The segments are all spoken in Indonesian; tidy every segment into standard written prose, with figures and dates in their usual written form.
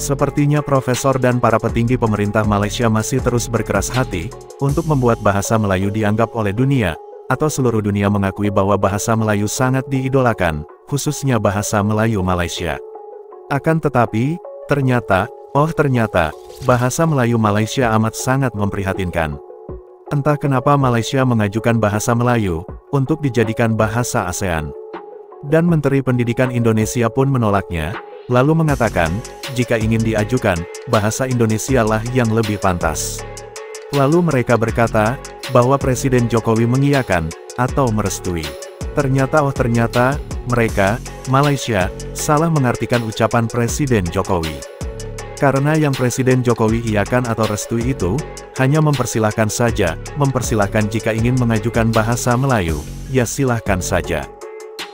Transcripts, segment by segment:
Sepertinya profesor dan para petinggi pemerintah Malaysia masih terus berkeras hati untuk membuat bahasa Melayu dianggap oleh dunia, atau seluruh dunia mengakui bahwa bahasa Melayu sangat diidolakan, khususnya bahasa Melayu Malaysia. Akan tetapi, ternyata, bahasa Melayu Malaysia amat sangat memprihatinkan. Entah kenapa Malaysia mengajukan bahasa Melayu untuk dijadikan bahasa ASEAN. Dan Menteri Pendidikan Indonesia pun menolaknya, lalu mengatakan, jika ingin diajukan, bahasa Indonesia lah yang lebih pantas. Lalu mereka berkata, bahwa Presiden Jokowi mengiyakan, atau merestui. Ternyata mereka, Malaysia, salah mengartikan ucapan Presiden Jokowi. Karena yang Presiden Jokowi iakan atau restui itu, hanya mempersilahkan saja, mempersilahkan jika ingin mengajukan bahasa Melayu, ya silahkan saja.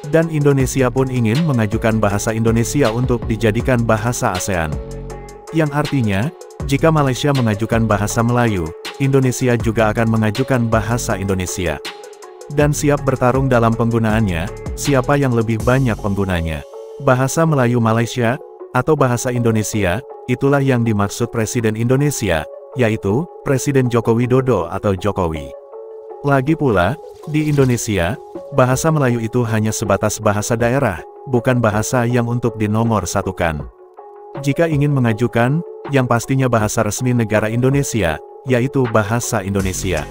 Dan Indonesia pun ingin mengajukan bahasa Indonesia untuk dijadikan bahasa ASEAN. Yang artinya, jika Malaysia mengajukan bahasa Melayu, Indonesia juga akan mengajukan bahasa Indonesia. Dan siap bertarung dalam penggunaannya, siapa yang lebih banyak penggunanya. Bahasa Melayu Malaysia, atau bahasa Indonesia, itulah yang dimaksud Presiden Indonesia, yaitu, Presiden Joko Widodo atau Jokowi. Lagi pula, di Indonesia, bahasa Melayu itu hanya sebatas bahasa daerah, bukan bahasa yang untuk dinomorsatukan. Jika ingin mengajukan, yang pastinya bahasa resmi negara Indonesia, yaitu bahasa Indonesia.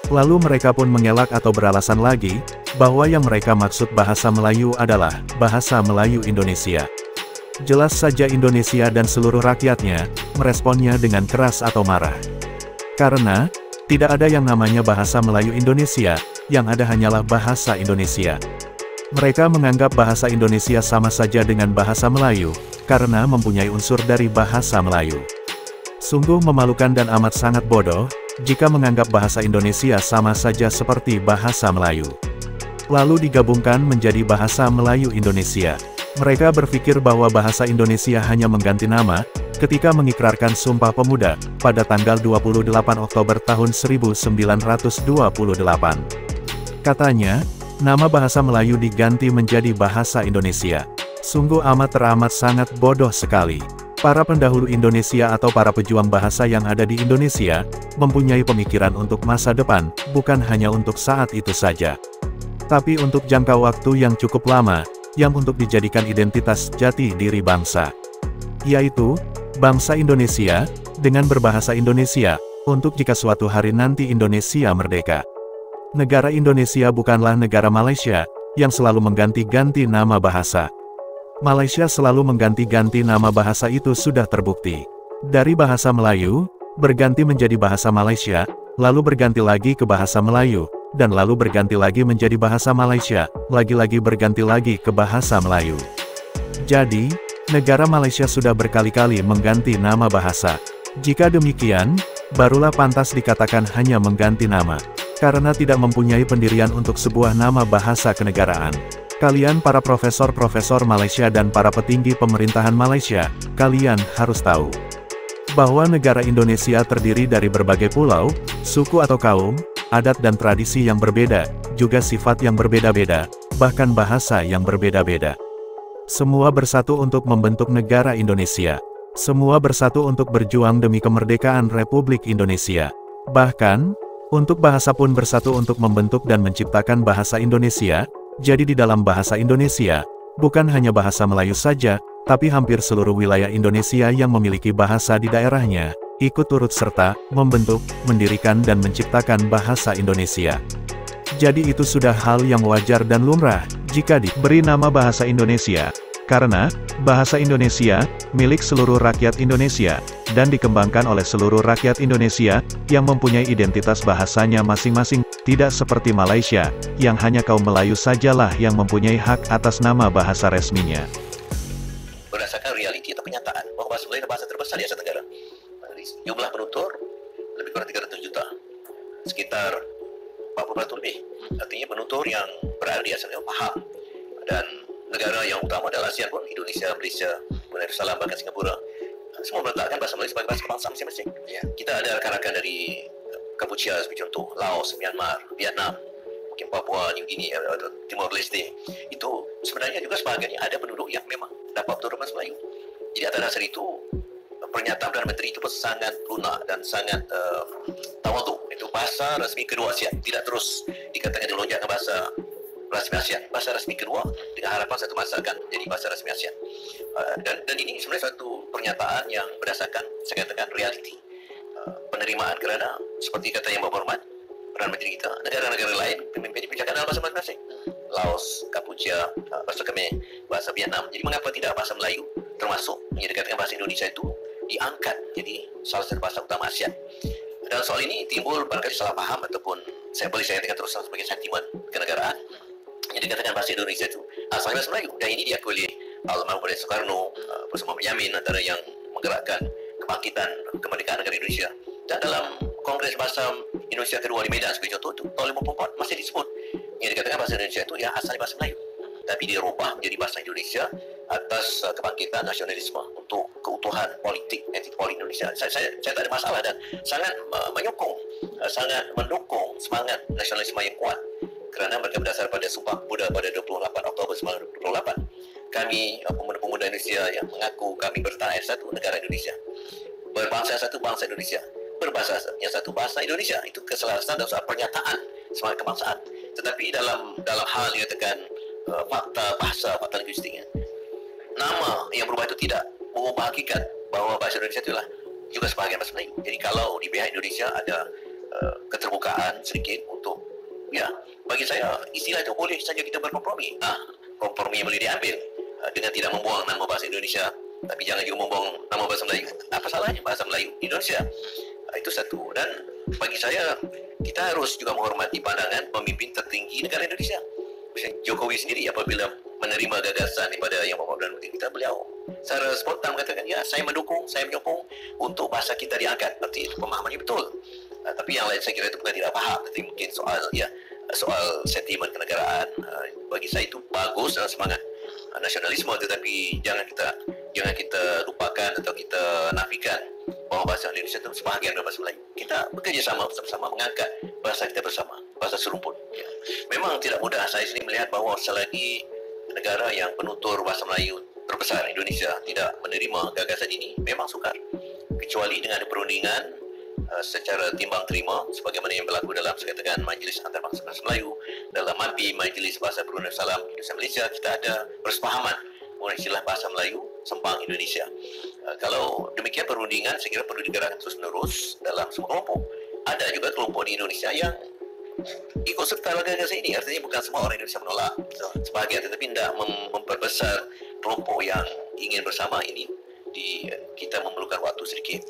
Lalu mereka pun mengelak atau beralasan lagi, bahwa yang mereka maksud bahasa Melayu adalah bahasa Melayu Indonesia. Jelas saja Indonesia dan seluruh rakyatnya, meresponnya dengan keras atau marah. Karena, tidak ada yang namanya bahasa Melayu Indonesia, yang ada hanyalah bahasa Indonesia. Mereka menganggap bahasa Indonesia sama saja dengan bahasa Melayu, karena mempunyai unsur dari bahasa Melayu. Sungguh memalukan dan amat sangat bodoh, jika menganggap bahasa Indonesia sama saja seperti bahasa Melayu. Lalu digabungkan menjadi bahasa Melayu Indonesia. Mereka berpikir bahwa bahasa Indonesia hanya mengganti nama, ketika mengikrarkan Sumpah Pemuda, pada tanggal 28 Oktober tahun 1928. Katanya, nama bahasa Melayu diganti menjadi bahasa Indonesia. Sungguh teramat sangat bodoh sekali. Para pendahulu Indonesia atau para pejuang bahasa yang ada di Indonesia, mempunyai pemikiran untuk masa depan, bukan hanya untuk saat itu saja. Tapi untuk jangka waktu yang cukup lama, yang untuk dijadikan identitas jati diri bangsa. Yaitu, bangsa Indonesia, dengan berbahasa Indonesia, untuk jika suatu hari nanti Indonesia merdeka. Negara Indonesia bukanlah negara Malaysia, yang selalu mengganti-ganti nama bahasa. Malaysia selalu mengganti-ganti nama bahasa itu sudah terbukti. Dari bahasa Melayu, berganti menjadi bahasa Malaysia, lalu berganti lagi ke bahasa Melayu, dan lalu berganti lagi menjadi bahasa Malaysia, lagi-lagi berganti lagi ke bahasa Melayu. Jadi, negara Malaysia sudah berkali-kali mengganti nama bahasa. Jika demikian, barulah pantas dikatakan hanya mengganti nama, karena tidak mempunyai pendirian untuk sebuah nama bahasa kenegaraan. Kalian para profesor-profesor Malaysia dan para petinggi pemerintahan Malaysia, kalian harus tahu bahwa negara Indonesia terdiri dari berbagai pulau, suku atau kaum, adat dan tradisi yang berbeda, juga sifat yang berbeda-beda, bahkan bahasa yang berbeda-beda. Semua bersatu untuk membentuk negara Indonesia. Semua bersatu untuk berjuang demi kemerdekaan Republik Indonesia. Bahkan, untuk bahasa pun bersatu untuk membentuk dan menciptakan bahasa Indonesia. Jadi di dalam bahasa Indonesia, bukan hanya bahasa Melayu saja, tapi hampir seluruh wilayah Indonesia yang memiliki bahasa di daerahnya, ikut turut serta, membentuk, mendirikan dan menciptakan bahasa Indonesia. Jadi itu sudah hal yang wajar dan lumrah, jika diberi nama bahasa Indonesia. Karena, bahasa Indonesia, milik seluruh rakyat Indonesia, dan dikembangkan oleh seluruh rakyat Indonesia, yang mempunyai identitas bahasanya masing-masing, tidak seperti Malaysia, yang hanya kaum Melayu sajalah yang mempunyai hak atas nama bahasa resminya. Berdasarkan realiti atau kenyataan, bahwa bahasa Melayu adalah bahasa terbesar di Asia Tenggara. Jumlah penutur, lebih kurang 300 juta. Sekitar 40% lebih. Artinya penutur yang berada di Asia Tenggara paham. Dan negara yang utama adalah ASEAN pun, Indonesia, Malaysia, Brunei Darussalam, bahkan Singapura, semua meletakkan bahasa Melayu sebagai bahasa kebangsaan masing-masing. Ya. Kita ada rakan-rakan dari Kampuchia sebagai contoh, Laos, Myanmar, Vietnam, mungkin Papua, New Guinea, Timor Leste. Itu sebenarnya juga sebagainya ada penduduk yang memang dapat betul bahasa Melayu. Jadi atas dasar itu, pernyataan Perdana Menteri itu pun sangat lunak dan sangat tawaduk. Itu bahasa resmi kedua ASEAN, tidak terus dikatakan dilonjakkan bahasa rasmi ASEAN. Bahasa resmi kedua dengan harapan satu masa akan jadi bahasa rasmi ASEAN. Dan ini sebenarnya satu pernyataan yang berdasarkan, saya katakan, realiti penerimaan, kerana seperti kata yang berhormat Perdana Menteri kita, negara-negara lain pemimpin dipercakapkan dalam bahasa masing-masing. Laos, Kampuchea, bahasa Khmer, bahasa Vietnam. Jadi mengapa tidak bahasa Melayu termasuk yang dikatakan bahasa Indonesia itu diangkat jadi salah satu bahasa utama ASEAN? Dalam soal ini timbul barangkali salah paham ataupun saya katakan terus sebagai sentimen kenegaraan yang dikatakan bahasa Indonesia itu asalnya bahasa Melayu, dan ini diakui oleh almarhum Presiden Soekarno bersama Benyamin, antara yang menggerakkan kebangkitan kemerdekaan negara Indonesia. Dan dalam Kongres Bahasa Indonesia kedua di Medan sebagai contoh itu tahun 54 masih disebut yang dikatakan bahasa Indonesia itu ya asalnya bahasa Melayu, tapi dirubah menjadi bahasa Indonesia atas kebangkitan nasionalisme untuk keutuhan politik politik Indonesia. Saya tak ada masalah dan sangat menyokong, sangat mendukung semangat nasionalisme yang kuat, kerana mereka berdasar pada Sumpah Pemuda pada 28 Oktober 1928. Kami pemuda-pemuda Indonesia yang mengaku kami bertanah air satu, negara Indonesia, berbangsa satu, bangsa Indonesia, berbahasa yang satu, bahasa Indonesia. Itu keselarasan dalam soal pernyataan semangat kebangsaan. Tetapi dalam hal yang katakan fakta bahasa, fakta linguistiknya, nama yang berubah itu tidak mengubah hakikat bahawa bahasa Indonesia itulah juga sebahagian bahasa Melayu. Jadi kalau di pihak Indonesia ada keterbukaan sedikit untuk, ya, bagi saya istilah itu boleh saja kita berkompromi. Kompromi yang boleh diambil dengan tidak membuang nama bahasa Indonesia, tapi jangan juga membuang nama bahasa Melayu. Apa salahnya bahasa Melayu Indonesia? Itu satu. Dan bagi saya, kita harus juga menghormati pandangan pemimpin tertinggi negara Indonesia. Misalnya Jokowi sendiri apabila menerima gagasan daripada yang Bapak Perdana Menteri kita, beliau secara spontan mengatakan, ya, saya mendukung, saya menyokong untuk bahasa kita diangkat. Berarti itu pemahamannya betul. Tapi yang lain saya kira itu bukan tidak paham, tapi mungkin soal sentimen kenegaraan. Bagi saya itu bagus dalam semangat nasionalisme, tetapi jangan kita lupakan atau kita nafikan bahawa bahasa Indonesia itu sebahagian dari bahasa Melayu. Kita bekerja sama bersama mengangkat bahasa kita bersama, bahasa serumpun. Ya. Memang tidak mudah. Saya sendiri melihat bahawa selagi negara yang penutur bahasa Melayu terbesar Indonesia tidak menerima gagasan ini, memang sukar. Kecuali dengan perundingan secara timbang terima, sebagaimana yang berlaku dalam, saya katakan, Majlis Antarabangsa Bahasa Melayu, dalam MAPI, Majlis Bahasa Brunei Salam Indonesia Malaysia, kita ada persepahaman mengenai istilah bahasa Melayu Sempang Indonesia. Kalau demikian perundingan, saya kira perlu digerakkan terus-menerus dalam semua kelompok. Ada juga kelompok di Indonesia yang ikut serta gagasan ini, artinya bukan semua orang Indonesia menolak sebahagian, tetapi tidak memperbesar kelompok yang ingin bersama ini. Kita memerlukan waktu sedikit.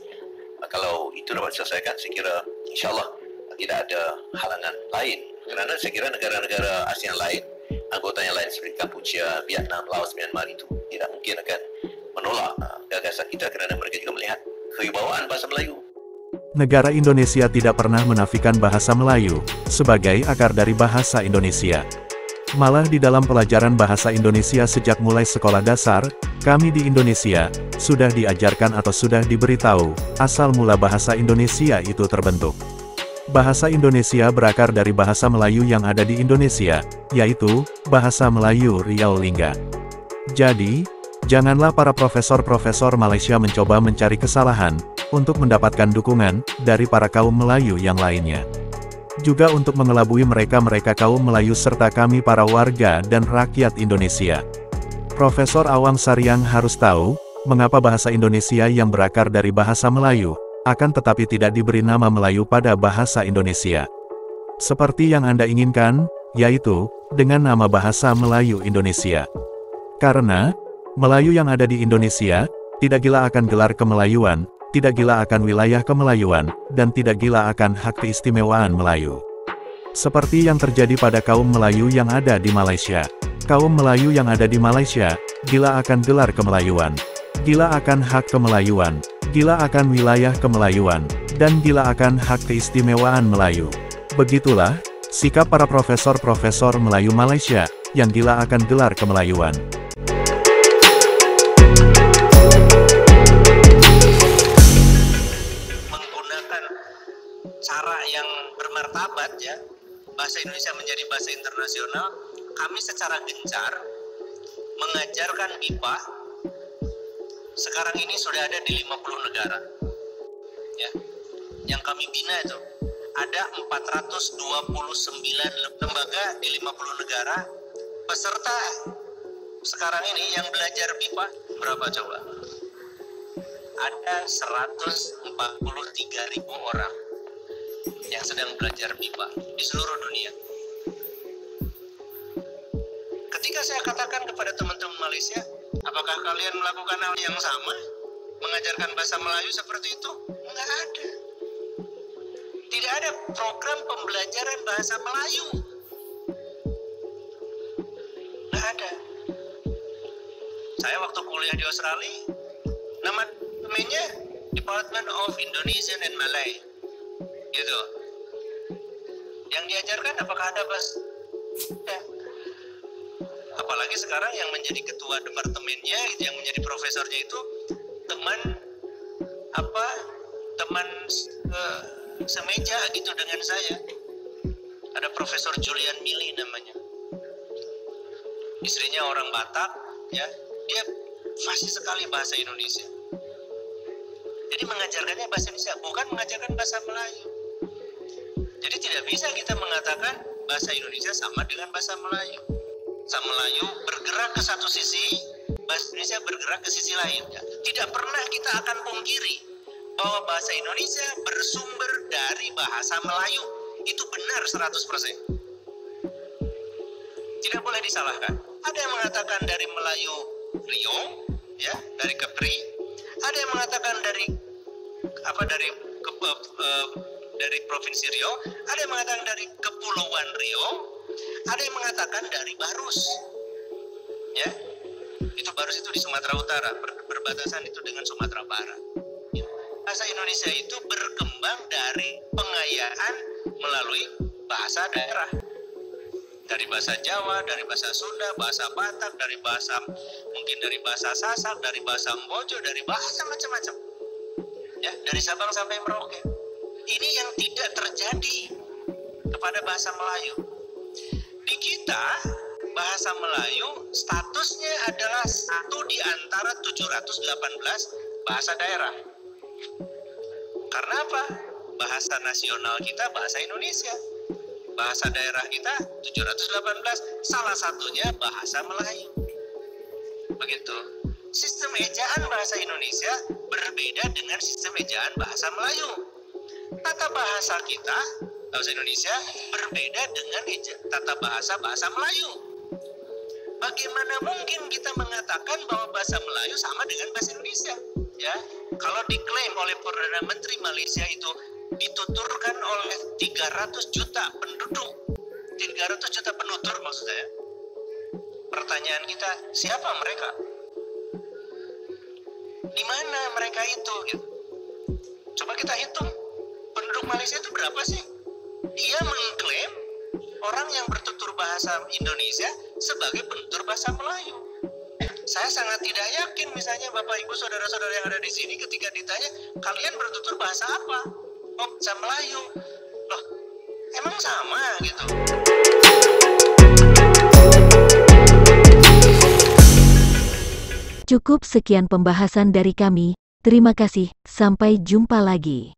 Kalau itu dapat diselesaikan, saya kira insyaAllah tidak ada halangan lain. Kerana saya kira negara-negara ASEAN lain, anggota yang lain seperti Kampuchea, Vietnam, Laos, Myanmar itu tidak mungkin akan menolak gagasan kita, kerana mereka juga melihat kewibawaan bahasa Melayu. Negara Indonesia tidak pernah menafikan bahasa Melayu sebagai akar dari bahasa Indonesia. Malah di dalam pelajaran bahasa Indonesia sejak mulai sekolah dasar, kami di Indonesia sudah diajarkan atau sudah diberitahu asal mula bahasa Indonesia itu terbentuk. Bahasa Indonesia berakar dari bahasa Melayu yang ada di Indonesia, yaitu bahasa Melayu Riau Lingga. Jadi, janganlah para profesor-profesor Malaysia mencoba mencari kesalahan untuk mendapatkan dukungan dari para kaum Melayu yang lainnya. Juga untuk mengelabui mereka kaum Melayu serta kami para warga dan rakyat Indonesia. Profesor Awang Saryang harus tahu, mengapa bahasa Indonesia yang berakar dari bahasa Melayu, akan tetapi tidak diberi nama Melayu pada bahasa Indonesia. Seperti yang Anda inginkan, yaitu, dengan nama bahasa Melayu Indonesia. Karena, Melayu yang ada di Indonesia, tidak gila akan gelar kemelayuan, tidak gila akan wilayah kemelayuan, dan tidak gila akan hak keistimewaan Melayu. Seperti yang terjadi pada kaum Melayu yang ada di Malaysia. Kaum Melayu yang ada di Malaysia, gila akan gelar kemelayuan, gila akan hak kemelayuan, gila akan wilayah kemelayuan, dan gila akan hak keistimewaan Melayu. Begitulah sikap para profesor-profesor Melayu Malaysia, yang gila akan gelar kemelayuan. Menggunakan cara yang bermartabat, ya, bahasa Indonesia menjadi bahasa internasional, kami secara gencar mengajarkan MIPA sekarang ini sudah ada di 50 negara. Ya. Yang kami bina itu ada 429 lembaga di 50 negara. Peserta sekarang ini yang belajar BIPA berapa coba? Ada 143.000 orang yang sedang belajar BIPA di seluruh dunia. Ketika saya katakan kepada teman-teman Malaysia, apakah kalian melakukan hal yang sama? Mengajarkan bahasa Melayu seperti itu? Enggak ada. Tidak ada program pembelajaran bahasa Melayu. Enggak ada. Saya waktu kuliah di Australia, nama domainnya Department of Indonesian and Malay. Gitu. Yang diajarkan apakah ada bahasa? Apalagi sekarang yang menjadi ketua departemennya, yang menjadi profesornya itu teman semeja gitu dengan saya. Ada Profesor Julian Mili namanya. Istrinya orang Batak, ya. Dia fasih sekali bahasa Indonesia. Jadi mengajarkannya bahasa Indonesia, bukan mengajarkan bahasa Melayu. Jadi tidak bisa kita mengatakan bahasa Indonesia sama dengan bahasa Melayu. Bahasa Melayu bergerak ke satu sisi, bahasa Indonesia bergerak ke sisi lain. Tidak pernah kita akan pungkiri bahwa bahasa Indonesia bersumber dari bahasa Melayu. Itu benar 100%. Tidak boleh disalahkan. Ada yang mengatakan dari Melayu Riau, ya, dari Kepri. Ada yang mengatakan dari Provinsi Riau. Ada yang mengatakan dari Kepulauan Riau. Ada yang mengatakan dari Barus, ya, itu Barus itu di Sumatera Utara, berbatasan itu dengan Sumatera Barat. Ya. Bahasa Indonesia itu berkembang dari pengayaan melalui bahasa daerah, dari bahasa Jawa, dari bahasa Sunda, bahasa Batak, dari bahasa Sasak, dari bahasa Mbojo, dari bahasa macam-macam, ya, dari Sabang sampai Merauke. Ini yang tidak terjadi kepada bahasa Melayu. Di kita, bahasa Melayu statusnya adalah satu di antara 718 bahasa daerah. Karena apa? Bahasa nasional kita bahasa Indonesia. Bahasa daerah kita 718, salah satunya bahasa Melayu. Begitu. Sistem ejaan bahasa Indonesia berbeda dengan sistem ejaan bahasa Melayu. Tata bahasa kita, bahasa Indonesia, berbeda dengan tata bahasa Melayu. Bagaimana mungkin kita mengatakan bahwa bahasa Melayu sama dengan bahasa Indonesia? Ya, kalau diklaim oleh Perdana Menteri Malaysia itu dituturkan oleh 300 juta penduduk, 300 juta penutur maksud saya. Pertanyaan kita, siapa mereka? Di mana mereka itu? Gitu. Coba kita hitung, penduduk Malaysia itu berapa sih? Dia mengklaim orang yang bertutur bahasa Indonesia sebagai penutur bahasa Melayu. Saya sangat tidak yakin misalnya Bapak Ibu saudara-saudara yang ada di sini ketika ditanya, kalian bertutur bahasa apa? Oh, bahasa Melayu. Loh, emang sama gitu. Cukup sekian pembahasan dari kami. Terima kasih, sampai jumpa lagi.